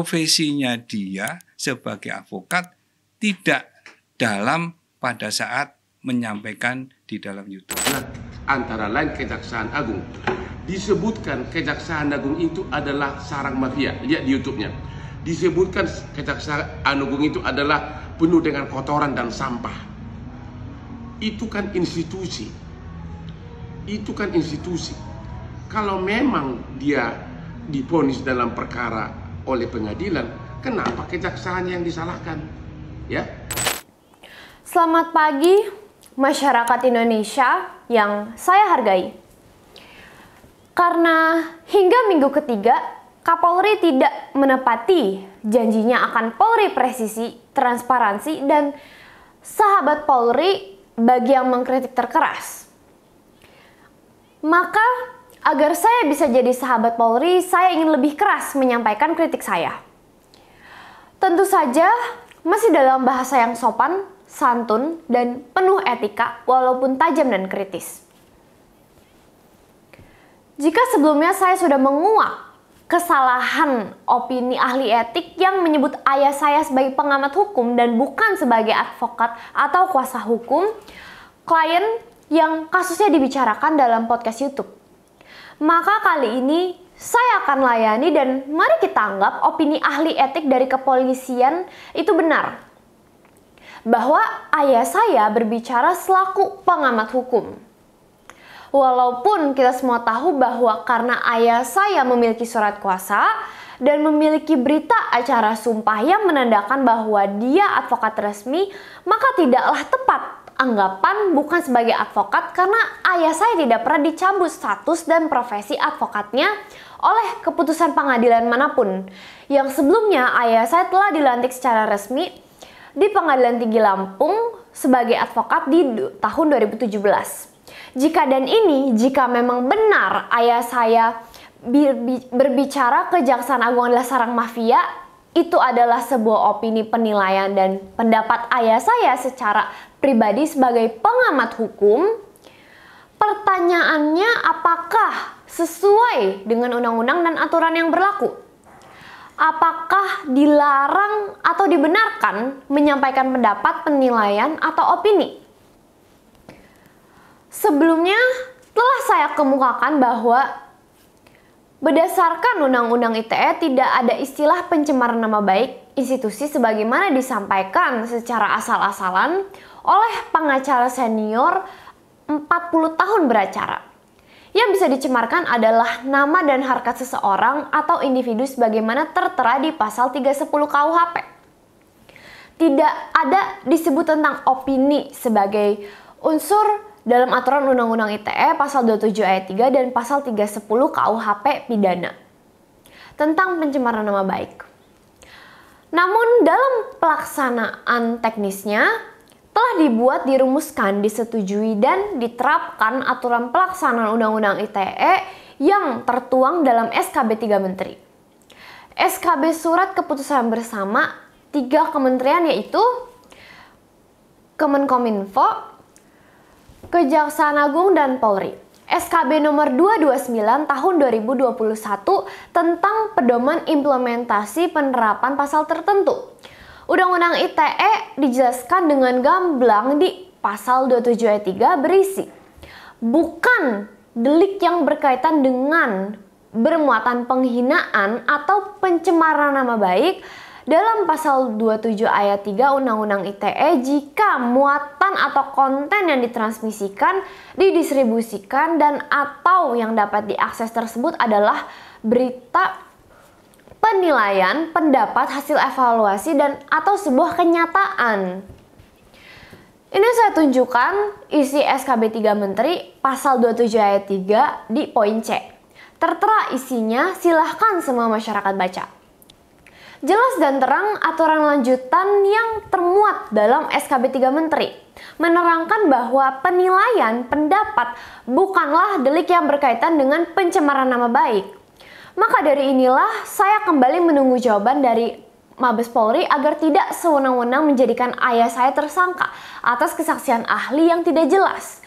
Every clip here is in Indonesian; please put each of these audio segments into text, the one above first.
profesinya dia sebagai advokat tidak dalam pada saat menyampaikan di dalam YouTube. Antara lain Kejaksaan Agung. Disebutkan Kejaksaan Agung itu adalah sarang mafia. Lihat di YouTube-nya. Disebutkan Kejaksaan Agung itu adalah penuh dengan kotoran dan sampah. Itu kan institusi. Itu kan institusi. Kalau memang dia divonis dalam perkara oleh pengadilan, kenapa kejaksaan yang disalahkan? Ya. Selamat pagi masyarakat Indonesia yang saya hargai. Karena hingga minggu ketiga Kapolri tidak menepati janjinya akan Polri presisi, transparansi, dan sahabat Polri bagi yang mengkritik terkeras. Maka agar saya bisa jadi sahabat Polri, saya ingin lebih keras menyampaikan kritik saya. Tentu saja masih dalam bahasa yang sopan, santun, dan penuh etika walaupun tajam dan kritis. Jika sebelumnya saya sudah menguak kesalahan opini ahli etik yang menyebut ayah saya sebagai pengamat hukum dan bukan sebagai advokat atau kuasa hukum, klien yang kasusnya dibicarakan dalam podcast YouTube, maka kali ini saya akan layani dan mari kita anggap opini ahli etik dari kepolisian itu benar. Bahwa ayah saya berbicara selaku pengamat hukum. Walaupun kita semua tahu bahwa karena ayah saya memiliki surat kuasa dan memiliki berita acara sumpah yang menandakan bahwa dia advokat resmi, maka tidaklah tepat anggapan bukan sebagai advokat karena ayah saya tidak pernah dicabut status dan profesi advokatnya oleh keputusan pengadilan manapun. Yang sebelumnya ayah saya telah dilantik secara resmi di Pengadilan Tinggi Lampung sebagai advokat di tahun 2017. Jika memang benar ayah saya berbicara Kejaksaan Agung adalah sarang mafia, itu adalah sebuah opini penilaian dan pendapat ayah saya secara pribadi sebagai pengamat hukum. Pertanyaannya, apakah sesuai dengan undang-undang dan aturan yang berlaku? Apakah dilarang atau dibenarkan menyampaikan pendapat, penilaian, atau opini? Sebelumnya telah saya kemukakan bahwa berdasarkan Undang-Undang ITE tidak ada istilah pencemaran nama baik institusi sebagaimana disampaikan secara asal-asalan oleh pengacara senior 40 tahun beracara. Yang bisa dicemarkan adalah nama dan harkat seseorang atau individu sebagaimana tertera di pasal 310 KUHP. Tidak ada disebut tentang opini sebagai unsur dalam aturan Undang-Undang ITE pasal 27 ayat 3 dan pasal 310 KUHP pidana tentang pencemaran nama baik. Namun dalam pelaksanaan teknisnya telah dibuat, dirumuskan, disetujui, dan diterapkan aturan pelaksanaan Undang-Undang ITE yang tertuang dalam SKB 3 Menteri. SKB Surat Keputusan Bersama 3 kementerian yaitu Kemenkominfo, Kejaksaan Agung, dan Polri. SKB nomor 229 tahun 2021 tentang pedoman implementasi penerapan pasal tertentu. Undang-Undang ITE dijelaskan dengan gamblang di pasal 27 ayat 3 berisi bukan delik yang berkaitan dengan bermuatan penghinaan atau pencemaran nama baik dalam pasal 27 ayat 3 Undang-Undang ITE jika muatan atau konten yang ditransmisikan, didistribusikan, dan atau yang dapat diakses tersebut adalah berita, penilaian, pendapat, hasil evaluasi, dan atau sebuah kenyataan. Ini saya tunjukkan isi SKB 3 Menteri pasal 27 ayat 3 di poin C. Tertera isinya, silahkan semua masyarakat baca. Jelas dan terang aturan lanjutan yang termuat dalam SKB 3 Menteri menerangkan bahwa penilaian pendapat bukanlah delik yang berkaitan dengan pencemaran nama baik. Maka dari inilah saya kembali menunggu jawaban dari Mabes Polri agar tidak sewenang-wenang menjadikan ayah saya tersangka atas kesaksian ahli yang tidak jelas.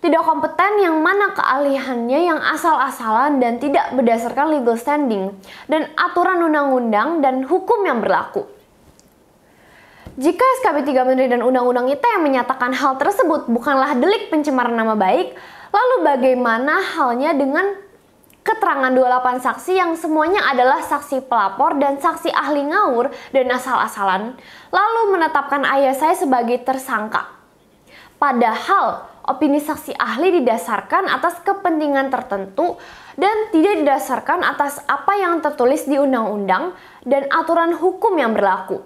tidak kompeten yang mana keahliannya yang asal-asalan dan tidak berdasarkan legal standing dan aturan undang-undang dan hukum yang berlaku. Jika SKB 3 Menteri dan Undang-Undang ITE yang menyatakan hal tersebut bukanlah delik pencemaran nama baik, lalu bagaimana halnya dengan keterangan 28 saksi yang semuanya adalah saksi pelapor dan saksi ahli ngawur dan asal-asalan, lalu menetapkan ayah saya sebagai tersangka? Padahal opini saksi ahli didasarkan atas kepentingan tertentu dan tidak didasarkan atas apa yang tertulis di undang-undang dan aturan hukum yang berlaku,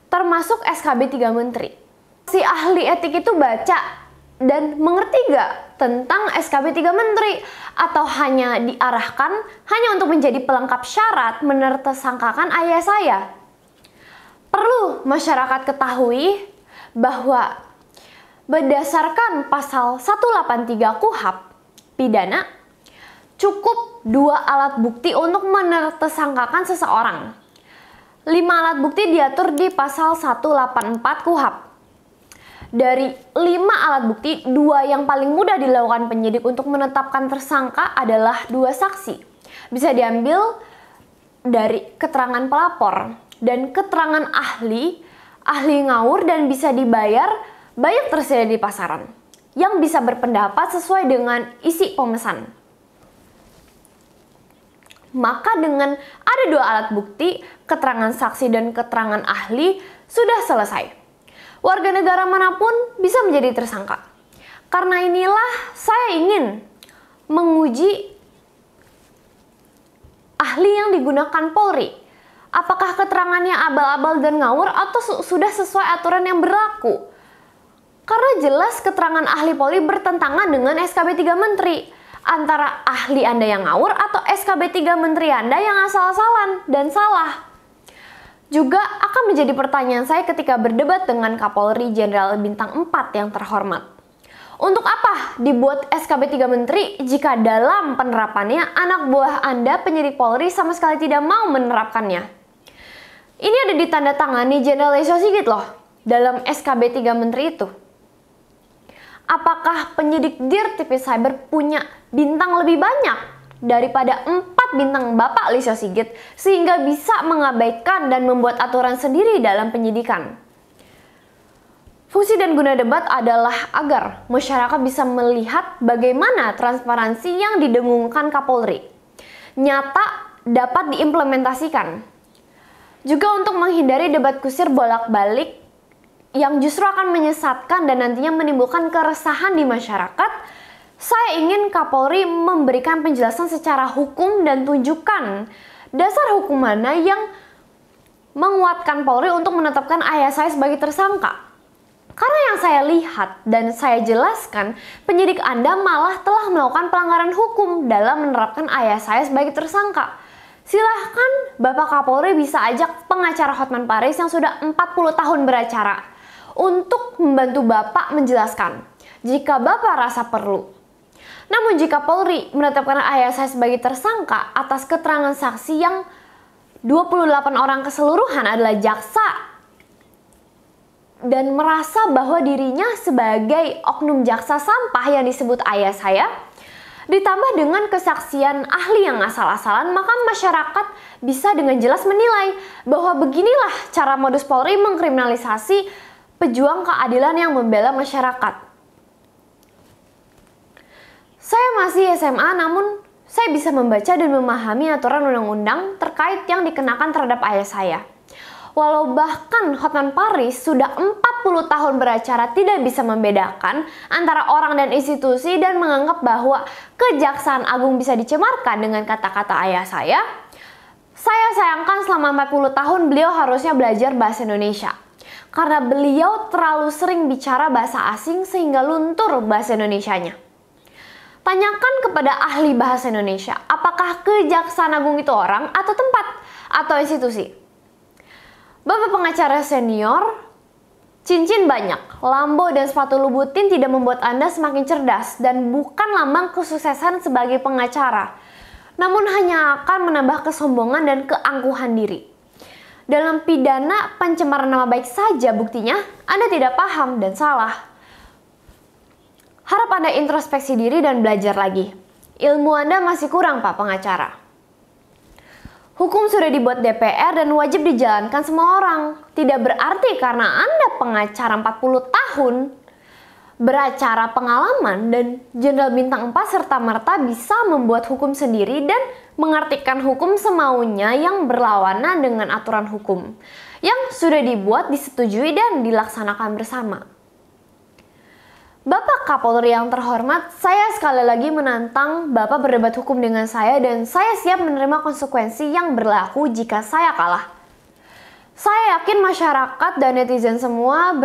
termasuk SKB 3 Menteri. Si ahli etik itu baca dan mengerti gak tentang SKB 3 Menteri, atau hanya diarahkan hanya untuk menjadi pelengkap syarat menersangkakan ayah saya? Perlu masyarakat ketahui bahwa berdasarkan pasal 183 KUHP pidana, cukup 2 alat bukti untuk menersangkakan seseorang. 5 alat bukti diatur di pasal 184 KUHP. Dari 5 alat bukti, 2 yang paling mudah dilakukan penyidik untuk menetapkan tersangka adalah 2 saksi. Bisa diambil dari keterangan pelapor dan keterangan ahli ngawur, dan bisa dibayar banyak tersedia di pasaran yang bisa berpendapat sesuai dengan isi pemesan. Maka dengan ada 2 alat bukti, keterangan saksi dan keterangan ahli, sudah selesai. Warga negara manapun bisa menjadi tersangka. Karena inilah saya ingin menguji ahli yang digunakan Polri. Apakah keterangannya abal-abal dan ngawur atau sudah sesuai aturan yang berlaku? Karena jelas keterangan ahli Polri bertentangan dengan SKB 3 Menteri. Antara ahli Anda yang ngawur atau SKB 3 Menteri Anda yang asal-asalan dan salah. Juga akan menjadi pertanyaan saya ketika berdebat dengan Kapolri Jenderal Bintang 4 yang terhormat. Untuk apa dibuat SKB 3 Menteri jika dalam penerapannya anak buah Anda penyidik Polri sama sekali tidak mau menerapkannya? Ini ada ditandatangani Jenderal Listio Sigit loh dalam SKB 3 Menteri itu. Apakah penyidik Dirtipidum Cyber punya bintang lebih banyak daripada 4 bintang Bapak Listio Sigit sehingga bisa mengabaikan dan membuat aturan sendiri dalam penyidikan? Fungsi dan guna debat adalah agar masyarakat bisa melihat bagaimana transparansi yang didengungkan Kapolri nyata dapat diimplementasikan. Juga untuk menghindari debat kusir bolak-balik yang justru akan menyesatkan dan nantinya menimbulkan keresahan di masyarakat, saya ingin Kapolri memberikan penjelasan secara hukum dan tunjukkan dasar hukum mana yang menguatkan Polri untuk menetapkan ayah saya sebagai tersangka. Karena yang saya lihat dan saya jelaskan, penyidik Anda malah telah melakukan pelanggaran hukum dalam menerapkan ayah saya sebagai tersangka. Silahkan Bapak Kapolri bisa ajak pengacara Hotman Paris yang sudah 40 tahun beracara untuk membantu Bapak menjelaskan jika Bapak rasa perlu. Namun jika Polri menetapkan ayah saya sebagai tersangka atas keterangan saksi yang 28 orang keseluruhan adalah jaksa dan merasa bahwa dirinya sebagai oknum jaksa sampah yang disebut ayah saya, ditambah dengan kesaksian ahli yang asal-asalan, maka masyarakat bisa dengan jelas menilai bahwa beginilah cara modus Polri mengkriminalisasi pejuang keadilan yang membela masyarakat. Saya masih SMA, namun saya bisa membaca dan memahami aturan undang-undang terkait yang dikenakan terhadap ayah saya. Walau bahkan Hotman Paris sudah 40 tahun beracara tidak bisa membedakan antara orang dan institusi dan menganggap bahwa Kejaksaan Agung bisa dicemarkan dengan kata-kata ayah saya sayangkan selama 40 tahun beliau harusnya belajar bahasa Indonesia. Karena beliau terlalu sering bicara bahasa asing sehingga luntur bahasa Indonesianya. Tanyakan kepada ahli bahasa Indonesia, apakah Kejaksaan Agung itu orang atau tempat atau institusi? Bapak pengacara senior, cincin banyak, lambo dan sepatu Louboutin tidak membuat Anda semakin cerdas dan bukan lambang kesuksesan sebagai pengacara, namun hanya akan menambah kesombongan dan keangkuhan diri. Dalam pidana pencemaran nama baik saja buktinya Anda tidak paham dan salah. Harap Anda introspeksi diri dan belajar lagi. Ilmu Anda masih kurang, Pak Pengacara. Hukum sudah dibuat DPR dan wajib dijalankan semua orang. Tidak berarti karena Anda pengacara 40 tahun, beracara pengalaman, dan Jenderal Bintang 4 serta-merta bisa membuat hukum sendiri dan mengartikan hukum semaunya yang berlawanan dengan aturan hukum yang sudah dibuat, disetujui, dan dilaksanakan bersama. Bapak Kapolri yang terhormat, saya sekali lagi menantang Bapak berdebat hukum dengan saya dan saya siap menerima konsekuensi yang berlaku jika saya kalah. Saya yakin masyarakat dan netizen semuanya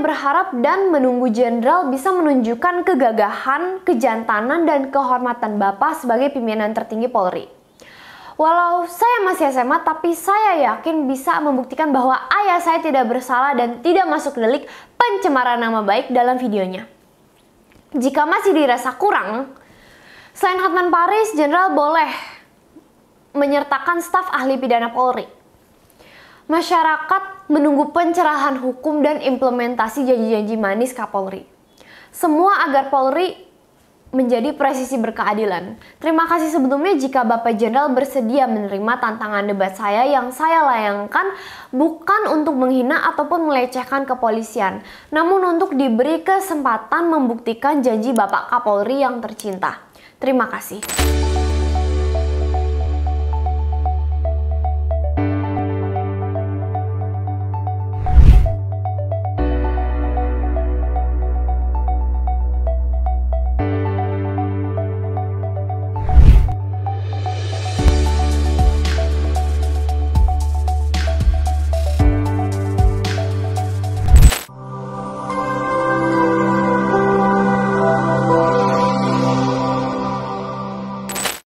berharap dan menunggu Jenderal bisa menunjukkan kegagahan, kejantanan, dan kehormatan Bapak sebagai pimpinan tertinggi Polri. Walau saya masih SMA, tapi saya yakin bisa membuktikan bahwa ayah saya tidak bersalah dan tidak masuk delik pencemaran nama baik dalam videonya. Jika masih dirasa kurang, selain Hotman Paris, Jenderal boleh menyertakan staf ahli pidana Polri. Masyarakat menunggu pencerahan hukum dan implementasi janji-janji manis Kapolri. Semua agar Polri menjadi presisi berkeadilan. Terima kasih sebelumnya jika Bapak Jenderal bersedia menerima tantangan debat saya yang saya layangkan bukan untuk menghina ataupun melecehkan kepolisian, namun untuk diberi kesempatan membuktikan janji Bapak Kapolri yang tercinta. Terima kasih.